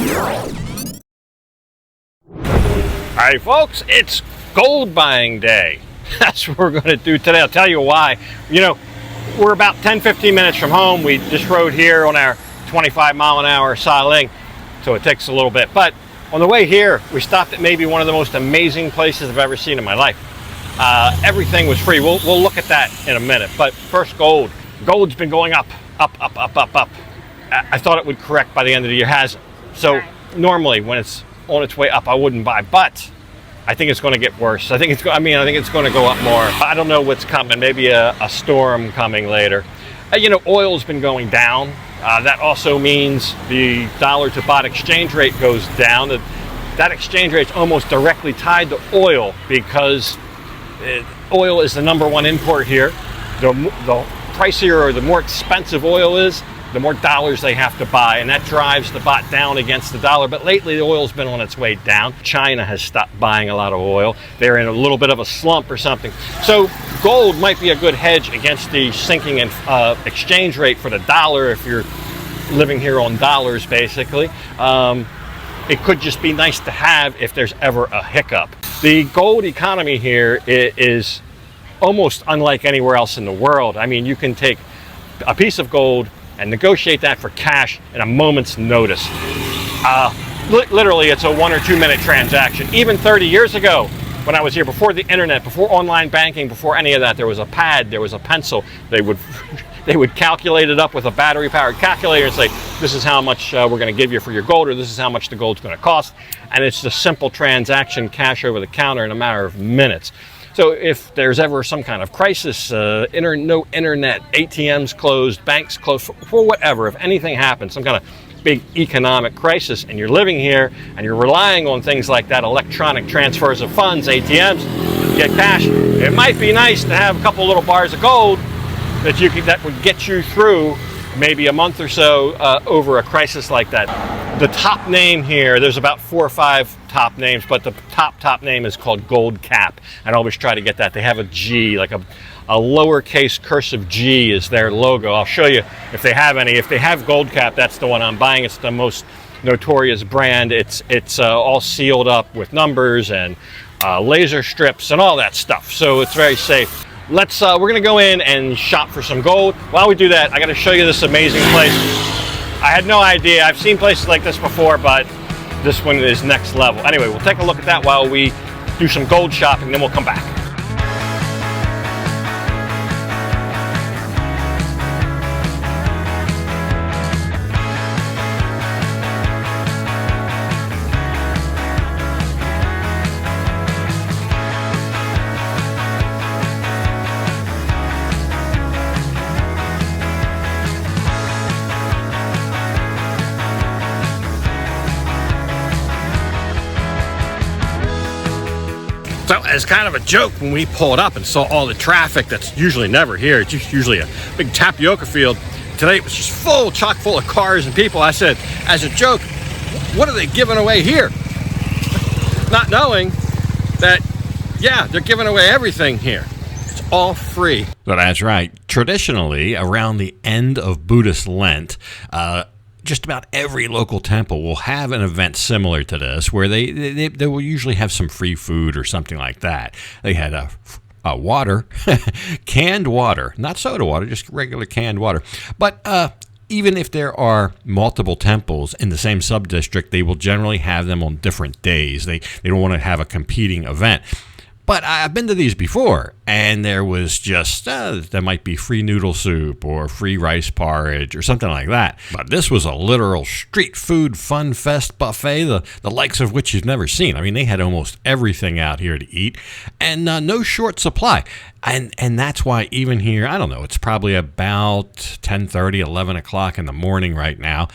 All right, folks, it's gold buying day. That's what we're going to do today. I'll tell you why. You know, we're about 10-15 minutes from home. We just rode here on our 25-mile-an-hour Saling, so it takes a little bit. But on the way here, we stopped at maybe one of the most amazing places I've ever seen in my life. Everything was free. We'll look at that in a minute. But first, gold. Gold's been going up. I thought it would correct by the end of the year. Hasn't. So normally, when it's on its way up, I wouldn't buy. But I think it's going to get worse. I think it's going to go up more. I don't know what's coming. Maybe a storm coming later. You know, oil's been going down. That also means the dollar to baht exchange rate goes down. That exchange rate is almost directly tied to oil because oil is the #1 import here. The pricier or the more expensive oil is, the more dollars they have to buy, and that drives the baht down against the dollar. But lately, the oil's been on its way down. China has stopped buying a lot of oil. They're in a little bit of a slump or something. So gold might be a good hedge against the sinking exchange rate for the dollar if you're living here on dollars, basically. It could just be nice to have if there's ever a hiccup. The gold economy here is almost unlike anywhere else in the world. I mean, you can take a piece of gold and negotiate that for cash in a moment's notice. Literally, it's a 1 or 2 minute transaction. Even 30 years ago, when I was here, before the internet, before online banking, before any of that, there was a pad, there was a pencil. They would calculate it up with a battery-powered calculator and say, this is how much we're going to give you for your gold, or this is how much the gold's going to cost. And it's a simple transaction, cash over the counter in a matter of minutes. So if there's ever some kind of crisis, no internet, ATMs closed, banks closed, for whatever, if anything happens, some kind of big economic crisis, and you're living here and you're relying on things like that, electronic transfers of funds, ATMs, get cash, it might be nice to have a couple little bars of gold that would get you through maybe a month or so over a crisis like that. The top name here, there's about 4 or 5 top names, but the top name is called Gold Cap. And I always try to get that. They have a G, like a lowercase cursive G is their logo. I'll show you if they have any. If they have Gold Cap, that's the one I'm buying. It's the most notorious brand. It's all sealed up with numbers and laser strips and all that stuff. So it's very safe. We're gonna go in and shop for some gold. While we do that, I gotta show you this amazing place. I had no idea. I've seen places like this before, but this one is next level. Anyway, we'll take a look at that while we do some gold shopping, then we'll come back. So as kind of a joke, when we pulled up and saw all the traffic that's usually never here, it's just usually a big tapioca field. Today it was just chock full of cars and people. I said, as a joke, what are they giving away here? Not knowing that, yeah, they're giving away everything here. It's all free. So that's right. Traditionally, around the end of Buddhist Lent, just about every local temple will have an event similar to this where they will usually have some free food or something like that. They had a water, canned water, not soda water, just regular canned water. But even if there are multiple temples in the same sub-district, they will generally have them on different days. They don't want to have a competing event. But I've been to these before, and there was just, there might be free noodle soup or free rice porridge or something like that. But this was a literal street food fun fest buffet, the likes of which you've never seen. I mean, they had almost everything out here to eat, and no short supply. And that's why even here, I don't know, it's probably about 10:30, 11 o'clock in the morning right now.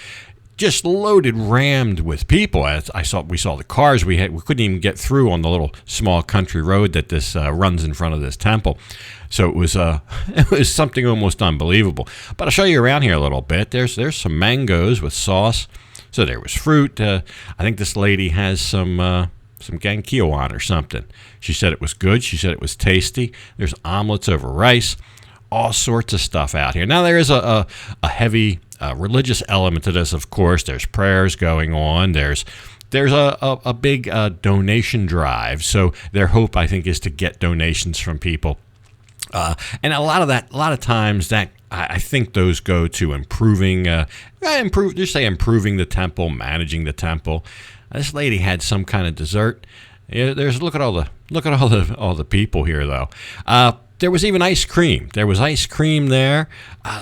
Just loaded, rammed with people. As we saw the cars. We couldn't even get through on the little small country road that this runs in front of this temple. So it was something almost unbelievable. But I'll show you around here a little bit. There's some mangoes with sauce. So there was fruit. I think this lady has some gankiawan or something. She said it was good. She said it was tasty. There's omelets over rice. All sorts of stuff out here. Now there is a heavy religious element to this, of course. There's prayers going on. There's a big donation drive. So their hope, I think, is to get donations from people. And a lot of times that I think those go to improving the temple, managing the temple. This lady had some kind of dessert. Yeah, look at all the people here though. There was even ice cream. There was ice cream there.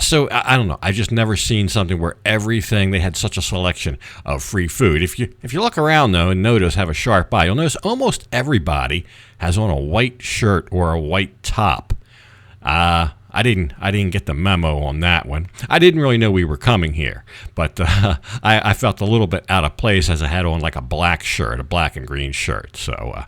So I don't know. I've just never seen something where they had such a selection of free food. If you look around though and have a sharp eye, you'll notice almost everybody has on a white shirt or a white top. I didn't get the memo on that one. I didn't really know we were coming here, but I felt a little bit out of place as I had on like a black shirt, a black and green shirt. So,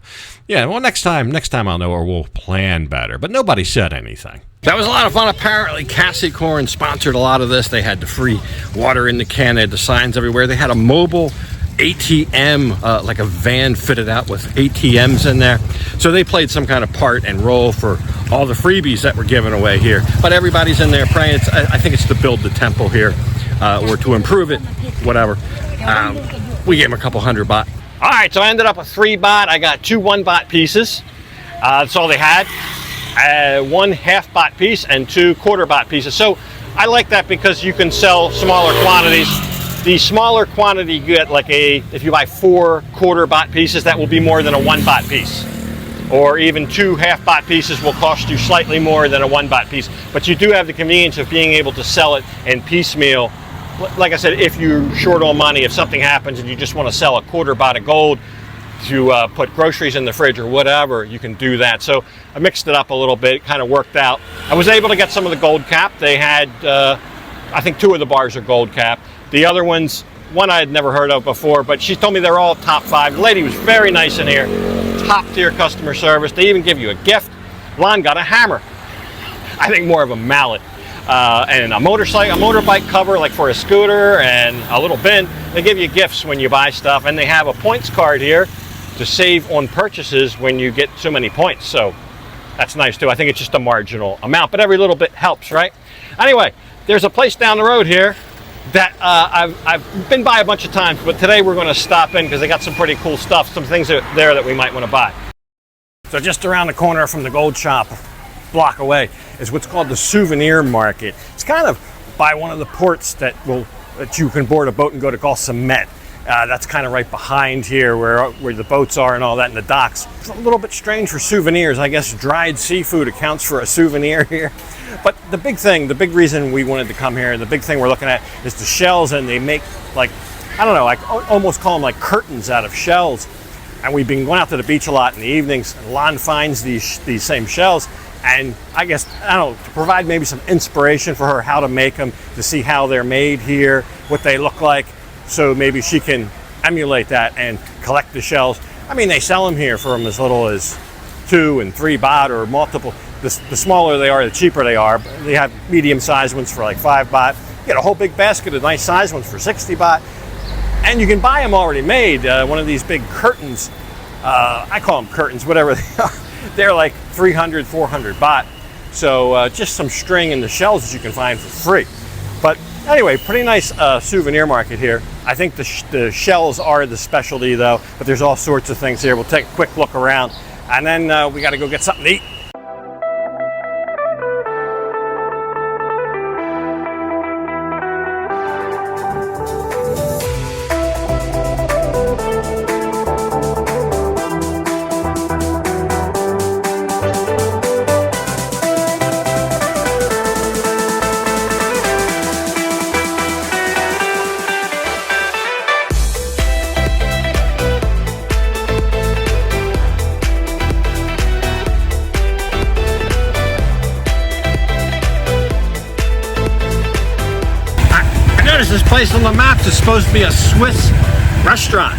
yeah, well, next time I'll know, or we'll plan better. But nobody said anything. That was a lot of fun. Apparently, Cassie Corn sponsored a lot of this. They had the free water in the can. They had the signs everywhere. They had a mobile ATM, like a van fitted out with ATMs in there. So they played some kind of part and role for all the freebies that were given away here. But everybody's in there praying. I think it's to build the temple here, or to improve it, whatever. We gave them a couple hundred baht. All right, so I ended up with 3 baht. I got 2 1 baht pieces. That's all they had. 1 half baht piece and 2 quarter baht pieces. So I like that because you can sell smaller quantities. The smaller quantity you get, like if you buy 4 quarter baht pieces, that will be more than a 1 baht piece. Or even 2 half baht pieces will cost you slightly more than a 1 baht piece. But you do have the convenience of being able to sell it in piecemeal. Like I said, if you're short on money, if something happens and you just want to sell a quarter baht of gold to put groceries in the fridge or whatever, you can do that. So I mixed it up a little bit, it kind of worked out. I was able to get some of the gold cap. They had, I think 2 of the bars are gold cap. The other ones, one I had never heard of before, but she told me they're all top 5. The lady was very nice in here, top tier customer service. They even give you a gift. Lon got a hammer. I think more of a mallet. And a motorbike cover, like for a scooter, and a little bin. They give you gifts when you buy stuff, and they have a points card here to save on purchases when you get so many points. So that's nice too. I think it's just a marginal amount, but every little bit helps, right? Anyway, there's a place down the road here that I've been by a bunch of times, but today we're going to stop in because they got some pretty cool stuff, some things there that we might want to buy. So just around the corner from the gold shop, block away, is what's called the Souvenir Market. It's kind of by one of the ports that you can board a boat and go to call Cement. That's kind of right behind here where the boats are and all that, in the docks. It's a little bit strange for souvenirs. I guess dried seafood accounts for a souvenir here. But the big reason we wanted to come here, the big thing we're looking at is the shells, and they make, like, I don't know, like almost call them like curtains out of shells. And we've been going out to the beach a lot in the evenings, and Lon finds these same shells. And I guess, I don't know, to provide maybe some inspiration for her how to make them, to see how they're made here, what they look like. So maybe she can emulate that and collect the shells. I mean, they sell them here from as little as 2 and 3 baht or multiple. The smaller they are, the cheaper they are. They have medium-sized ones for like 5 baht. You get a whole big basket of nice-sized ones for 60 baht. And you can buy them already made. One of these big curtains, I call them curtains, whatever they are. They're like 300, 400 baht. So just some string and the shells that you can find for free. But anyway, pretty nice souvenir market here. I think the shells are the specialty though, but there's all sorts of things here. We'll take a quick look around, and then we got to go get something to eat. This place on the map is supposed to be a Swiss restaurant,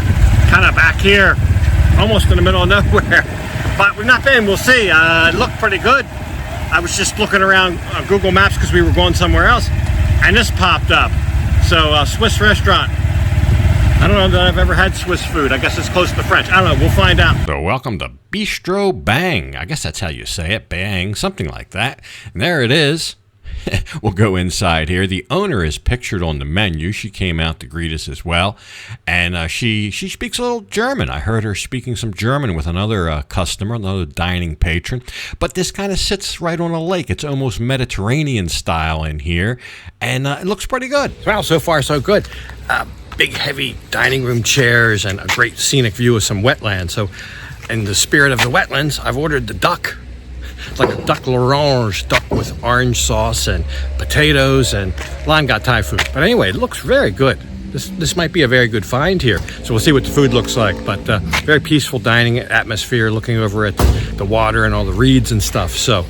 kind of back here, almost in the middle of nowhere. But we've not been. We'll see. It looked pretty good. I was just looking around Google Maps because we were going somewhere else, and this popped up. So Swiss restaurant. I don't know that I've ever had Swiss food. I guess it's close to French. I don't know. We'll find out. So welcome to Bistro Bang. I guess that's how you say it. Bang, something like that. And there it is. we'll go inside here. The owner is pictured on the menu. She came out to greet us as well, and she speaks a little German. I heard her speaking some German with another customer, another dining patron. But this kind of sits right on a lake. It's almost Mediterranean style in here, and it looks pretty good. Well, so far so good. Big, heavy dining room chairs and a great scenic view of some wetlands. So, in the spirit of the wetlands, I've ordered the duck. It's like a duck l'orange, duck with orange sauce and potatoes, and Lon got Thai food. But anyway, it looks very good. This might be a very good find here. So we'll see what the food looks like. But very peaceful dining atmosphere, looking over at the water and all the reeds and stuff. So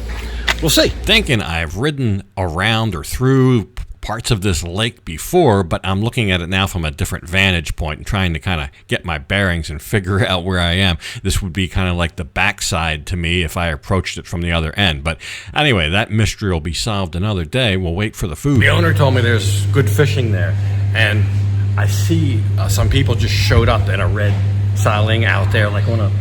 we'll see. Thinking I've ridden around or through parts of this lake before, but I'm looking at it now from a different vantage point and trying to kind of get my bearings and figure out where I am. This would be kind of like the backside to me if I approached it from the other end. But anyway, that mystery will be solved another day. We'll wait for the food. The owner told me there's good fishing there, and I see some people just showed up in a red saling out there, like on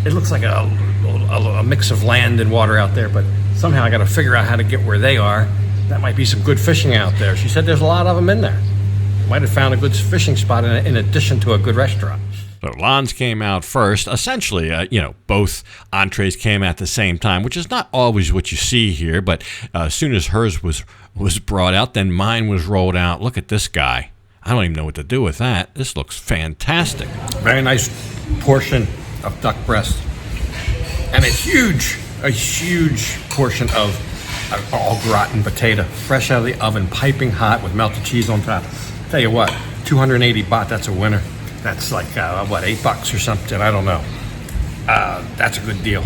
it looks like a mix of land and water out there, but somehow I got to figure out how to get where they are. That might be some good fishing out there. She said there's a lot of them in there. Might have found a good fishing spot in addition to a good restaurant. So Lon's came out first. Essentially, both entrees came at the same time, which is not always what you see here. But as soon as hers was brought out, then mine was rolled out. Look at this guy. I don't even know what to do with that. This looks fantastic. Very nice portion of duck breast. And a huge portion of all gratin potato, fresh out of the oven, piping hot with melted cheese on top. Tell you what, 280 baht, that's a winner. That's like, $8 or something, I don't know. That's a good deal.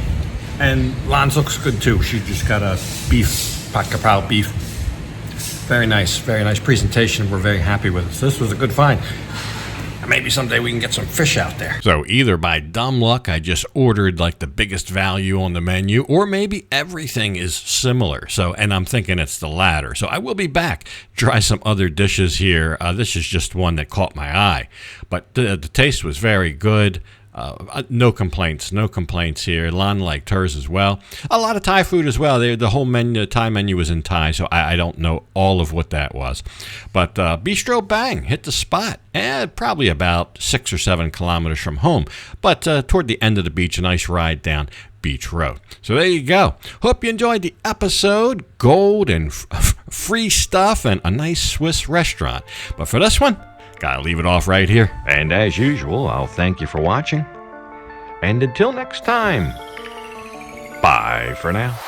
And Lon's looks good too. She just got a beef, pat kapow beef. Very nice presentation. We're very happy with it. So this was a good find. Maybe someday we can get some fish out there. So either by dumb luck, I just ordered like the biggest value on the menu, or maybe everything is similar. And I'm thinking it's the latter. So I will be back, try some other dishes here. This is just one that caught my eye, but the taste was very good. No complaints here. Lon liked hers as well. A lot of Thai food as well. The whole Thai menu was in Thai, so I don't know all of what that was. But Bistro Bang hit the spot, probably about 6 or 7 kilometers from home. But toward the end of the beach, a nice ride down Beach Road. So there you go. Hope you enjoyed the episode. Gold and free stuff and a nice Swiss restaurant. But for this one, gotta leave it off right here. And as usual, I'll thank you for watching. And until next time, bye for now.